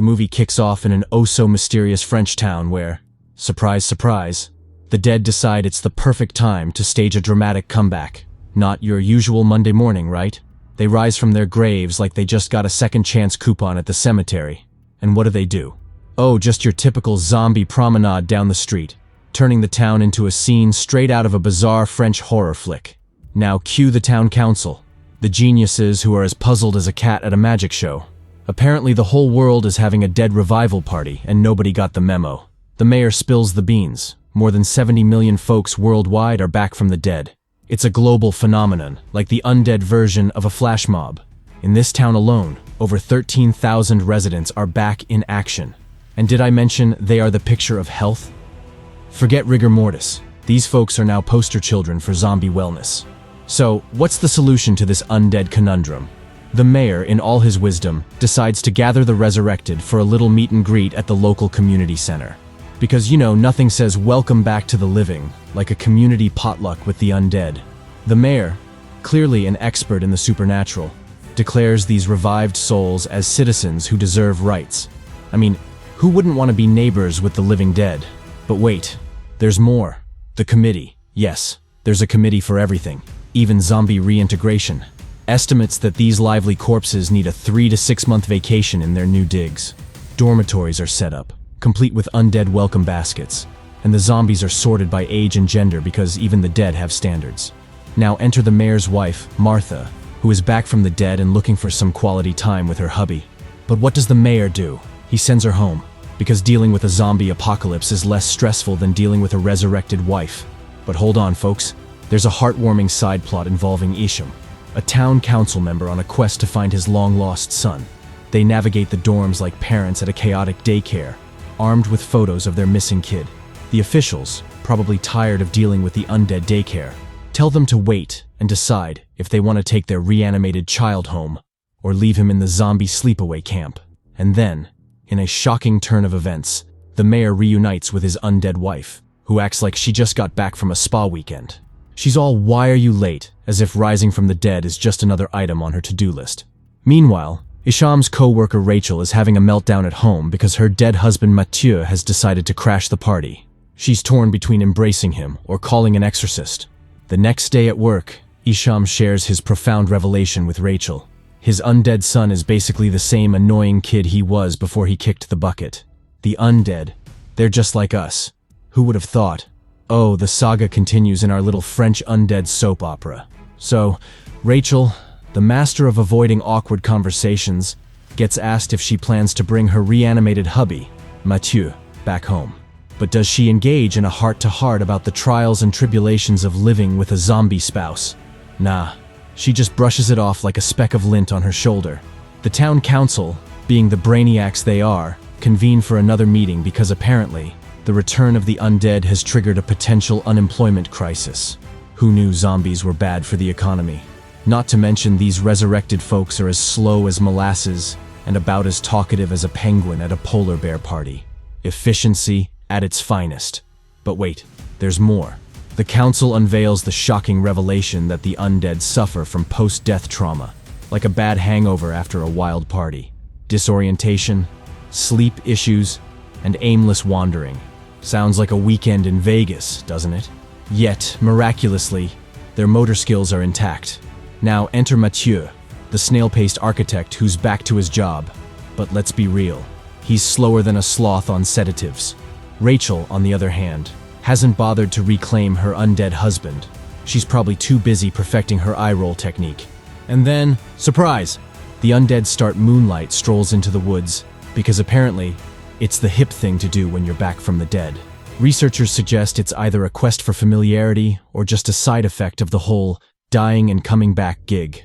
The movie kicks off in an oh-so-mysterious French town where, surprise, surprise, the dead decide it's the perfect time to stage a dramatic comeback. Not your usual Monday morning, right? They rise from their graves like they just got a second chance coupon at the cemetery. And what do? Oh, just your typical zombie promenade down the street, turning the town into a scene straight out of a bizarre French horror flick. Now cue the town council, the geniuses who are as puzzled as a cat at a magic show. Apparently the whole world is having a dead revival party and nobody got the memo. The mayor spills the beans. More than 70 million folks worldwide are back from the dead. It's a global phenomenon, like the undead version of a flash mob. In this town alone, over 13,000 residents are back in action. And did I mention they are the picture of health? Forget rigor mortis. These folks are now poster children for zombie wellness. So, what's the solution to this undead conundrum? The mayor, in all his wisdom, decides to gather the resurrected for a little meet and greet at the local community center. Because, nothing says welcome back to the living like a community potluck with the undead. The mayor, clearly an expert in the supernatural, declares these revived souls as citizens who deserve rights. I mean, who wouldn't want to be neighbors with the living dead? But wait, there's more. The committee. Yes, there's a committee for everything, even zombie reintegration. Estimates that these lively corpses need a 3 to 6 month vacation in their new digs. Dormitories are set up, complete with undead welcome baskets, and the zombies are sorted by age and gender because even the dead have standards. Now enter the mayor's wife, Martha, who is back from the dead and looking for some quality time with her hubby. But what does the mayor do? He sends her home, because dealing with a zombie apocalypse is less stressful than dealing with a resurrected wife. But hold on, folks. There's a heartwarming side plot involving Isham, a town council member on a quest to find his long-lost son. They navigate the dorms like parents at a chaotic daycare, armed with photos of their missing kid. The officials, probably tired of dealing with the undead daycare, tell them to wait and decide if they want to take their reanimated child home or leave him in the zombie sleepaway camp. And then, in a shocking turn of events, the mayor reunites with his undead wife, who acts like she just got back from a spa weekend. She's all "why are you late?" as if rising from the dead is just another item on her to-do list. Meanwhile, Isham's co-worker Rachel is having a meltdown at home because her dead husband Mathieu has decided to crash the party. She's torn between embracing him or calling an exorcist. The next day at work, Isham shares his profound revelation with Rachel. His undead son is basically the same annoying kid he was before he kicked the bucket. The undead, they're just like us. Who would have thought? Oh, the saga continues in our little French undead soap opera. So, Rachel, the master of avoiding awkward conversations, gets asked if she plans to bring her reanimated hubby, Mathieu, back home. But does she engage in a heart-to-heart about the trials and tribulations of living with a zombie spouse? Nah, she just brushes it off like a speck of lint on her shoulder. The town council, being the brainiacs they are, convene for another meeting because apparently, the return of the undead has triggered a potential unemployment crisis. Who knew zombies were bad for the economy? Not to mention these resurrected folks are as slow as molasses and about as talkative as a penguin at a polar bear party. Efficiency at its finest. But wait, there's more. The council unveils the shocking revelation that the undead suffer from post-death trauma, like a bad hangover after a wild party. Disorientation, sleep issues, and aimless wandering. Sounds like a weekend in Vegas, doesn't it? Yet, miraculously, their motor skills are intact. Now enter Mathieu, the snail-paced architect who's back to his job. But let's be real, he's slower than a sloth on sedatives. Rachel, on the other hand, hasn't bothered to reclaim her undead husband. She's probably too busy perfecting her eye-roll technique. And then, surprise! The undead start Moonlight strolls into the woods, because apparently, it's the hip thing to do when you're back from the dead. Researchers suggest it's either a quest for familiarity or just a side effect of the whole dying and coming back gig.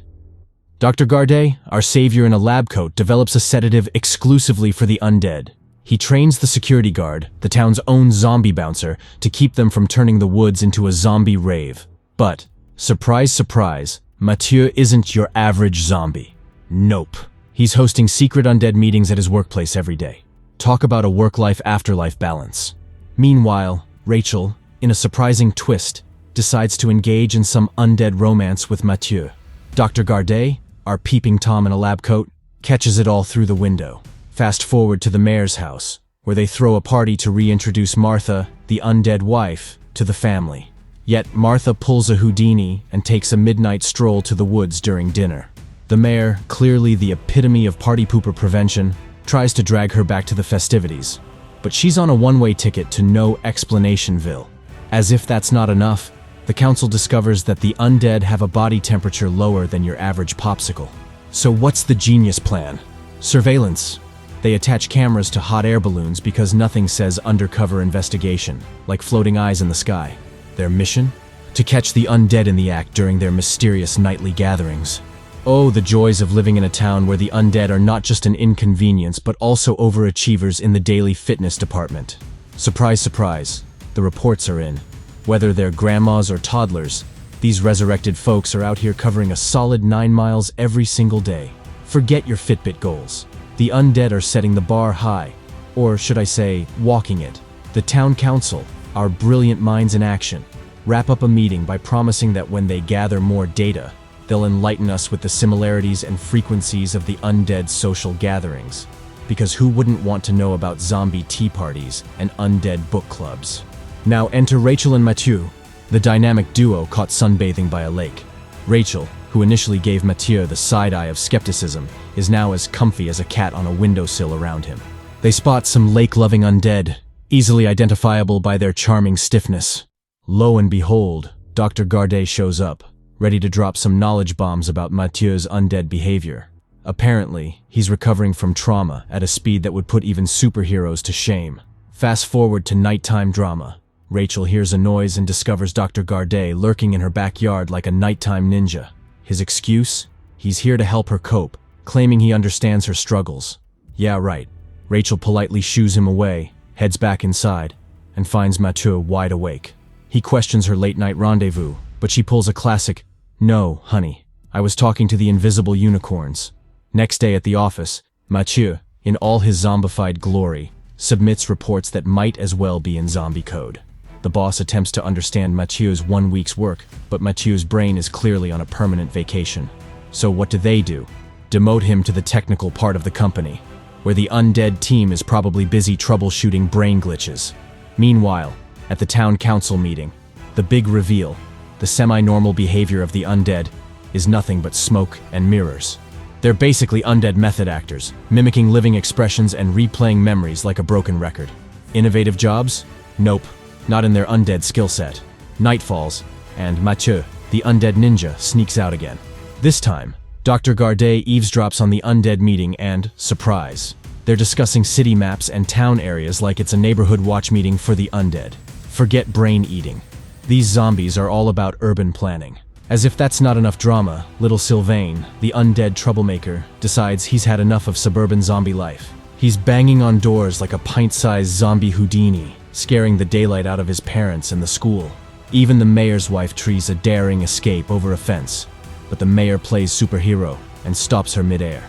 Dr. Gardet, our savior in a lab coat, develops a sedative exclusively for the undead. He trains the security guard, the town's own zombie bouncer, to keep them from turning the woods into a zombie rave. But, surprise, surprise, Mathieu isn't your average zombie. Nope. He's hosting secret undead meetings at his workplace every day. Talk about a work-life-afterlife balance. Meanwhile, Rachel, in a surprising twist, decides to engage in some undead romance with Mathieu. Dr. Gardet, our peeping Tom in a lab coat, catches it all through the window. Fast forward to the mayor's house, where they throw a party to reintroduce Martha, the undead wife, to the family. Yet Martha pulls a Houdini and takes a midnight stroll to the woods during dinner. The mayor, clearly the epitome of party pooper prevention, tries to drag her back to the festivities. But she's on a one-way ticket to no explanationville. As if that's not enough, the council discovers that the undead have a body temperature lower than your average popsicle. So what's the genius plan? Surveillance. They attach cameras to hot air balloons because nothing says undercover investigation, like floating eyes in the sky. Their mission? To catch the undead in the act during their mysterious nightly gatherings. Oh, the joys of living in a town where the undead are not just an inconvenience but also overachievers in the daily fitness department. Surprise, surprise, the reports are in. Whether they're grandmas or toddlers, these resurrected folks are out here covering a solid 9 miles every single day. Forget your Fitbit goals. The undead are setting the bar high, or should I say, walking it. The town council, our brilliant minds in action, wrap up a meeting by promising that when they gather more data, they'll enlighten us with the similarities and frequencies of the undead social gatherings. Because who wouldn't want to know about zombie tea parties and undead book clubs? Now enter Rachel and Mathieu, the dynamic duo caught sunbathing by a lake. Rachel, who initially gave Mathieu the side-eye of skepticism, is now as comfy as a cat on a windowsill around him. They spot some lake-loving undead, easily identifiable by their charming stiffness. Lo and behold, Dr. Gardet shows up, ready to drop some knowledge bombs about Mathieu's undead behavior. Apparently, he's recovering from trauma at a speed that would put even superheroes to shame. Fast forward to nighttime drama. Rachel hears a noise and discovers Dr. Gardet lurking in her backyard like a nighttime ninja. His excuse? He's here to help her cope, claiming he understands her struggles. Yeah, right. Rachel politely shoos him away, heads back inside, and finds Mathieu wide awake. He questions her late-night rendezvous, but she pulls a classic, "No, honey, I was talking to the invisible unicorns." Next day at the office, Mathieu, in all his zombified glory, submits reports that might as well be in zombie code. The boss attempts to understand Mathieu's 1 week's work, but Mathieu's brain is clearly on a permanent vacation. So what do? Demote him to the technical part of the company, where the undead team is probably busy troubleshooting brain glitches. Meanwhile, at the town council meeting, the big reveal, the semi-normal behavior of the undead, is nothing but smoke and mirrors. They're basically undead method actors, mimicking living expressions and replaying memories like a broken record. Innovative jobs? Nope. Not in their undead skill set. Night falls, and Mathieu, the undead ninja, sneaks out again. This time, Dr. Gardet eavesdrops on the undead meeting and, surprise, they're discussing city maps and town areas like it's a neighborhood watch meeting for the undead. Forget brain eating. These zombies are all about urban planning. As if that's not enough drama, little Sylvain, the undead troublemaker, decides he's had enough of suburban zombie life. He's banging on doors like a pint-sized zombie Houdini, scaring the daylight out of his parents and the school. Even the mayor's wife tries a daring escape over a fence, but the mayor plays superhero and stops her midair.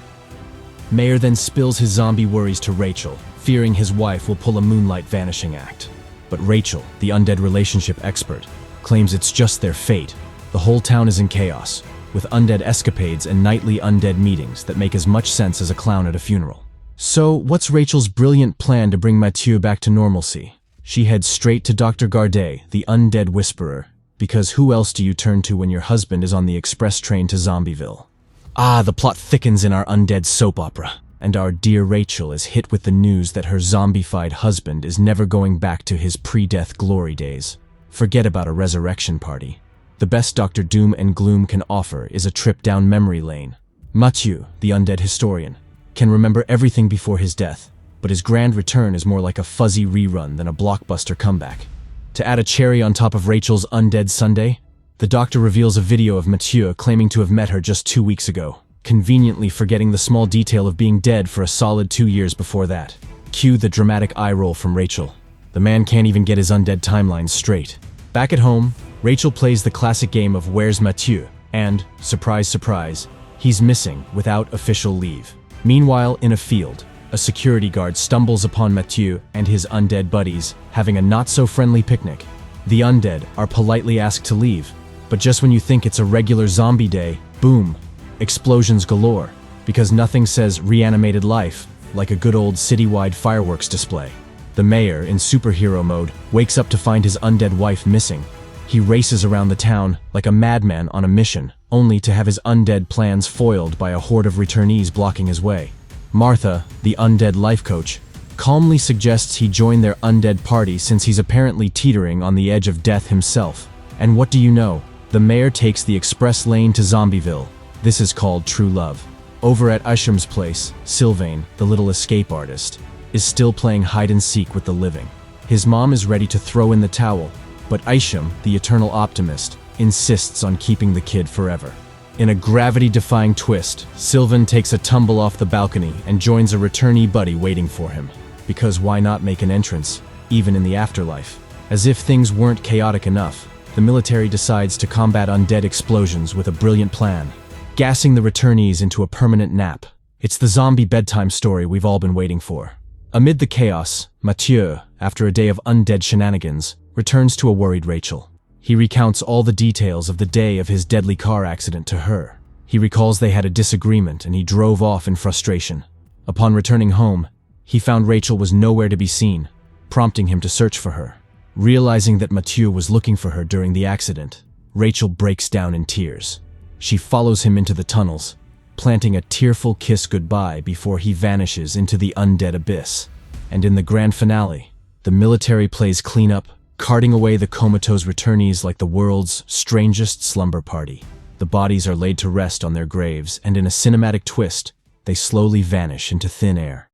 Mayor then spills his zombie worries to Rachel, fearing his wife will pull a moonlight vanishing act. But Rachel, the undead relationship expert, claims it's just their fate. The whole town is in chaos, with undead escapades and nightly undead meetings that make as much sense as a clown at a funeral. So, what's Rachel's brilliant plan to bring Mathieu back to normalcy? She heads straight to Dr. Gardet, the undead whisperer, because who else do you turn to when your husband is on the express train to Zombieville? Ah, the plot thickens in our undead soap opera, and our dear Rachel is hit with the news that her zombified husband is never going back to his pre-death glory days. Forget about a resurrection party. The best Dr. Doom and Gloom can offer is a trip down memory lane. Mathieu, the undead historian, can remember everything before his death, but his grand return is more like a fuzzy rerun than a blockbuster comeback. To add a cherry on top of Rachel's undead Sunday, the doctor reveals a video of Mathieu claiming to have met her just 2 weeks ago, conveniently forgetting the small detail of being dead for a solid 2 years before that. Cue the dramatic eye roll from Rachel. The man can't even get his undead timeline straight. Back at home, Rachel plays the classic game of Where's Mathieu, and, surprise surprise, he's missing without official leave. Meanwhile, in a field, a security guard stumbles upon Mathieu and his undead buddies having a not-so-friendly picnic. The undead are politely asked to leave, but just when you think it's a regular zombie day, boom, explosions galore, because nothing says reanimated life like a good old citywide fireworks display. The mayor, in superhero mode, wakes up to find his undead wife missing. He races around the town like a madman on a mission, only to have his undead plans foiled by a horde of returnees blocking his way. Martha, the undead life coach, calmly suggests he join their undead party since he's apparently teetering on the edge of death himself. And what do you know? The mayor takes the express lane to Zombieville. This is called true love. Over at Isham's place, Sylvain, the little escape artist, is still playing hide-and-seek with the living. His mom is ready to throw in the towel, but Isham, the eternal optimist, insists on keeping the kid forever. In a gravity-defying twist, Sylvain takes a tumble off the balcony and joins a returnee buddy waiting for him. Because why not make an entrance, even in the afterlife? As if things weren't chaotic enough, the military decides to combat undead explosions with a brilliant plan, gassing the returnees into a permanent nap. It's the zombie bedtime story we've all been waiting for. Amid the chaos, Mathieu, after a day of undead shenanigans, returns to a worried Rachel. He recounts all the details of the day of his deadly car accident to her. He recalls they had a disagreement and he drove off in frustration. Upon returning home, he found Rachel was nowhere to be seen, prompting him to search for her. Realizing that Mathieu was looking for her during the accident, Rachel breaks down in tears. She follows him into the tunnels, planting a tearful kiss goodbye before he vanishes into the undead abyss. And in the grand finale, the military plays cleanup, carting away the comatose returnees like the world's strangest slumber party. The bodies are laid to rest on their graves, and in a cinematic twist, they slowly vanish into thin air.